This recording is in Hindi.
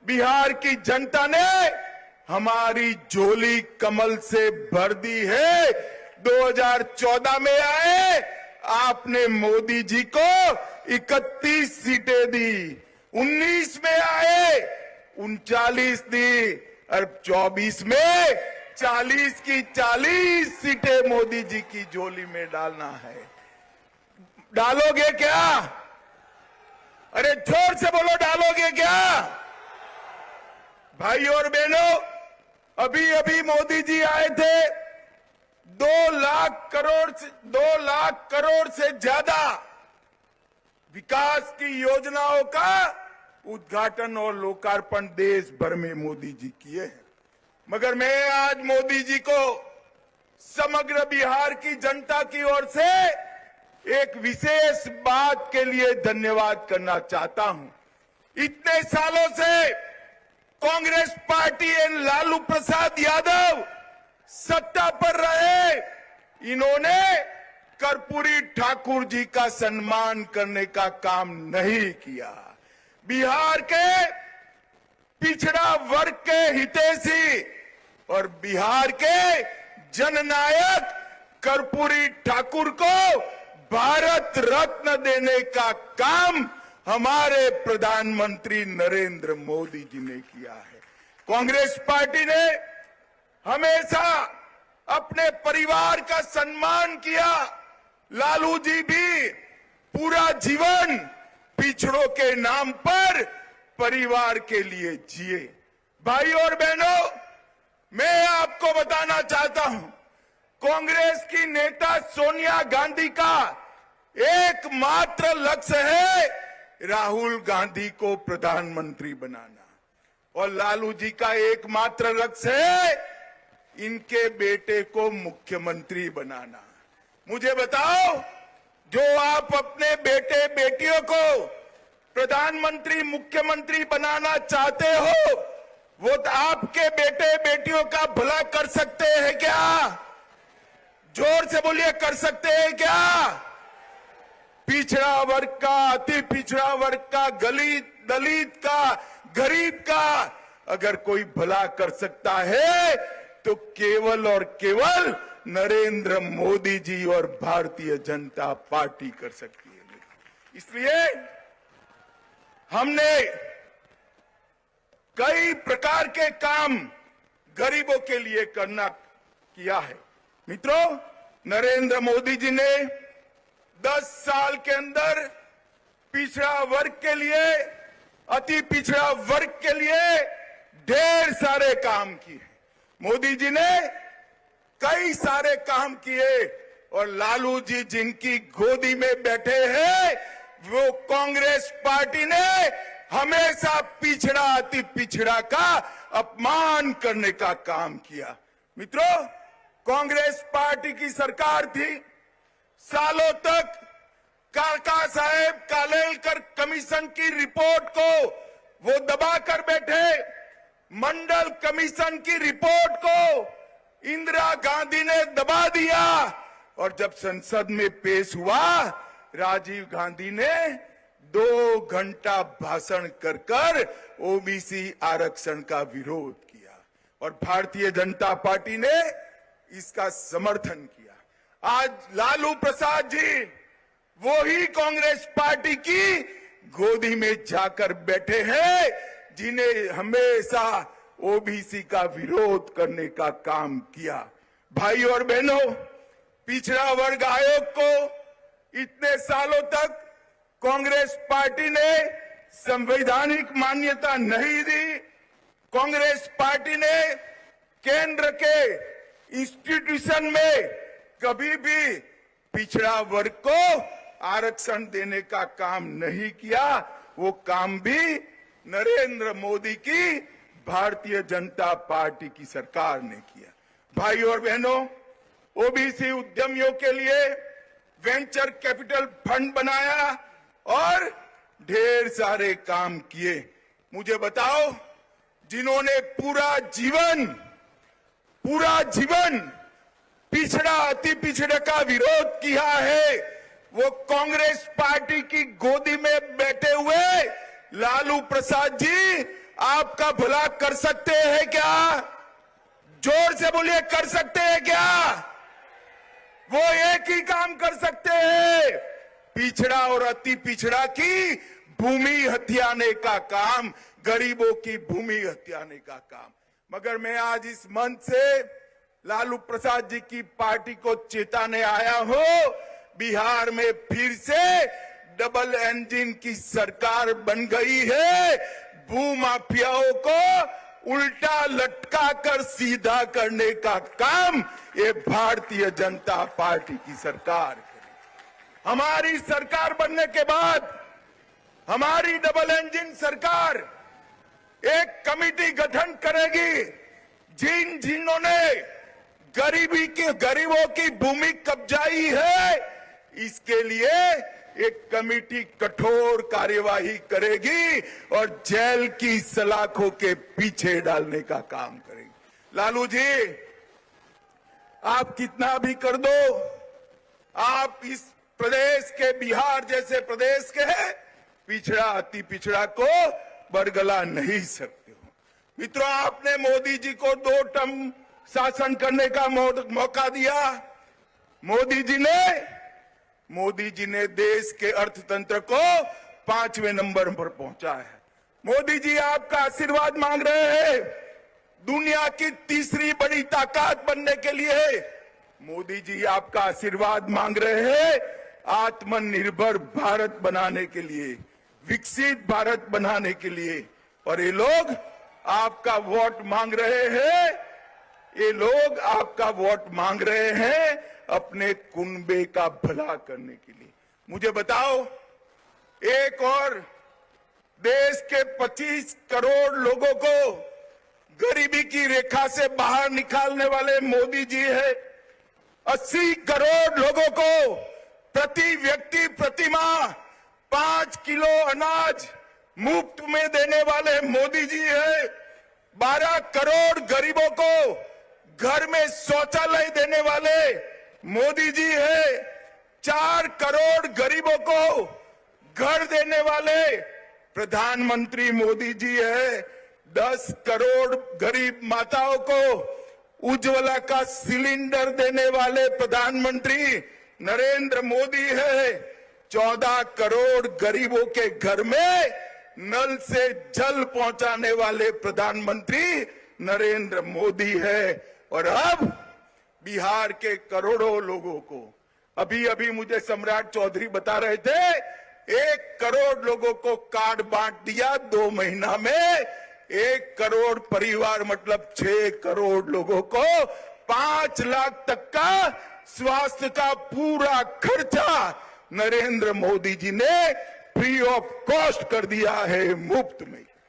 बिहार की जनता ने हमारी झोली कमल से भर दी है। 2014 में आए, आपने मोदी जी को 31 सीटें दी, 19 में आए 39 दी, और 24 में 40 की 40 सीटें मोदी जी की झोली में डालना है। डालोगे क्या? अरे जोर से बोलो, डालोगे क्या? भाई और बहनों, अभी अभी मोदी जी आए थे, 2 लाख करोड़ से ज्यादा विकास की योजनाओं का उद्घाटन और लोकार्पण देश भर में मोदी जी किए हैं। मगर मैं आज मोदी जी को समग्र बिहार की जनता की ओर से एक विशेष बात के लिए धन्यवाद करना चाहता हूं। इतने सालों से कांग्रेस पार्टी एवं लालू प्रसाद यादव सत्ता पर रहे, इन्होंने कर्पूरी ठाकुर जी का सम्मान करने का काम नहीं किया। बिहार के पिछड़ा वर्ग के हितैषी और बिहार के जननायक कर्पूरी ठाकुर को भारत रत्न देने का काम हमारे प्रधानमंत्री नरेंद्र मोदी जी ने किया है। कांग्रेस पार्टी ने हमेशा अपने परिवार का सम्मान किया। लालू जी भी पूरा जीवन पिछड़ों के नाम पर परिवार के लिए जिए। भाई और बहनों, मैं आपको बताना चाहता हूं, कांग्रेस की नेता सोनिया गांधी का एकमात्र लक्ष्य है राहुल गांधी को प्रधानमंत्री बनाना, और लालू जी का एकमात्र लक्ष्य है इनके बेटे को मुख्यमंत्री बनाना। मुझे बताओ, जो आप अपने बेटे बेटियों को प्रधानमंत्री मुख्यमंत्री बनाना चाहते हो, वो तो आपके बेटे बेटियों का भला कर सकते हैं क्या? जोर से बोलिए, कर सकते हैं क्या? पिछड़ा वर्ग का, अति पिछड़ा वर्ग का, दलित का, गरीब का अगर कोई भला कर सकता है तो केवल और केवल नरेंद्र मोदी जी और भारतीय जनता पार्टी कर सकती है। इसलिए हमने कई प्रकार के काम गरीबों के लिए किया है। मित्रों, नरेंद्र मोदी जी ने 10 साल के अंदर पिछड़ा वर्ग के लिए, अति पिछड़ा वर्ग के लिए ढेर सारे काम किए। मोदी जी ने कई सारे काम किए, और लालू जी जिनकी गोदी में बैठे हैं, वो कांग्रेस पार्टी ने हमेशा पिछड़ा, अति पिछड़ा का अपमान करने का काम किया। मित्रों, कांग्रेस पार्टी की सरकार थी, सालों तक काका साहेब कालेलकर कमीशन की रिपोर्ट को वो दबा कर बैठे। मंडल कमीशन की रिपोर्ट को इंदिरा गांधी ने दबा दिया, और जब संसद में पेश हुआ, राजीव गांधी ने 2 घंटा भाषण कर ओबीसी आरक्षण का विरोध किया, और भारतीय जनता पार्टी ने इसका समर्थन किया। आज लालू प्रसाद जी वो ही कांग्रेस पार्टी की गोदी में जाकर बैठे हैं, जिन्हें हमेशा ओबीसी का विरोध करने का काम किया। भाई और बहनों, पिछड़ा वर्ग आयोग को इतने सालों तक कांग्रेस पार्टी ने संवैधानिक मान्यता नहीं दी। कांग्रेस पार्टी ने केंद्र के इंस्टीट्यूशन में कभी भी पिछड़ा वर्ग को आरक्षण देने का काम नहीं किया। वो काम भी नरेंद्र मोदी की भारतीय जनता पार्टी की सरकार ने किया। भाई और बहनों, ओबीसी उद्यमियों के लिए वेंचर कैपिटल फंड बनाया और ढेर सारे काम किए। मुझे बताओ, जिन्होंने पूरा जीवन पिछड़ा, अति पिछड़े का विरोध किया है, वो कांग्रेस पार्टी की गोदी में बैठे हुए लालू प्रसाद जी आपका भला कर सकते हैं क्या? जोर से बोलिए, कर सकते हैं क्या? वो एक ही काम कर सकते हैं, पिछड़ा और अति पिछड़ा की भूमि हथियाने का काम, गरीबों की भूमि हथियाने का काम। मगर मैं आज इस मंच से लालू प्रसाद जी की पार्टी को चेताने आया हूं, बिहार में फिर से डबल इंजन की सरकार बन गई है। भूमाफियाओं को उल्टा लटका कर सीधा करने का काम ये भारतीय जनता पार्टी की सरकार करेगी। हमारी सरकार बनने के बाद हमारी डबल इंजन सरकार एक कमेटी गठन करेगी, जिन्होंने गरीबों की भूमि कब्जाई है, इसके लिए एक कमेटी कठोर कार्यवाही करेगी और जेल की सलाखों के पीछे डालने का काम करेगी। लालू जी, आप कितना भी कर दो, आप इस प्रदेश के, बिहार जैसे प्रदेश के पिछड़ा अति पिछड़ा को बरगला नहीं सकते हो। मित्रों, आपने मोदी जी को 2 टर्म शासन करने का मौका दिया। मोदी जी ने देश के अर्थतंत्र को 5वें नंबर पर पहुंचा है। मोदी जी आपका आशीर्वाद मांग रहे हैं दुनिया की तीसरी बड़ी ताकत बनने के लिए। मोदी जी आपका आशीर्वाद मांग रहे हैं आत्मनिर्भर भारत बनाने के लिए, विकसित भारत बनाने के लिए। और ये लोग आपका वोट मांग रहे हैं, ये लोग आपका वोट मांग रहे हैं अपने कुनबे का भला करने के लिए। मुझे बताओ, एक और देश के 25 करोड़ लोगों को गरीबी की रेखा से बाहर निकालने वाले मोदी जी है। 80 करोड़ लोगों को प्रति व्यक्ति प्रति माह 5 किलो अनाज मुफ्त में देने वाले मोदी जी है। 12 करोड़ गरीबों को घर में शौचालय देने वाले मोदी जी है। 4 करोड़ गरीबों को घर देने वाले प्रधानमंत्री मोदी जी है। 10 करोड़ गरीब माताओं को उज्ज्वला का सिलेंडर देने वाले प्रधानमंत्री नरेंद्र मोदी है। 14 करोड़ गरीबों के घर में नल से जल पहुंचाने वाले प्रधानमंत्री नरेंद्र मोदी है। और अब बिहार के करोड़ों लोगों को, अभी मुझे सम्राट चौधरी बता रहे थे, 1 करोड़ लोगों को कार्ड बांट दिया 2 महीना में। 1 करोड़ परिवार मतलब 6 करोड़ लोगों को 5 लाख तक का स्वास्थ्य का पूरा खर्चा नरेंद्र मोदी जी ने फ्री ऑफ कॉस्ट कर दिया है, मुफ्त में।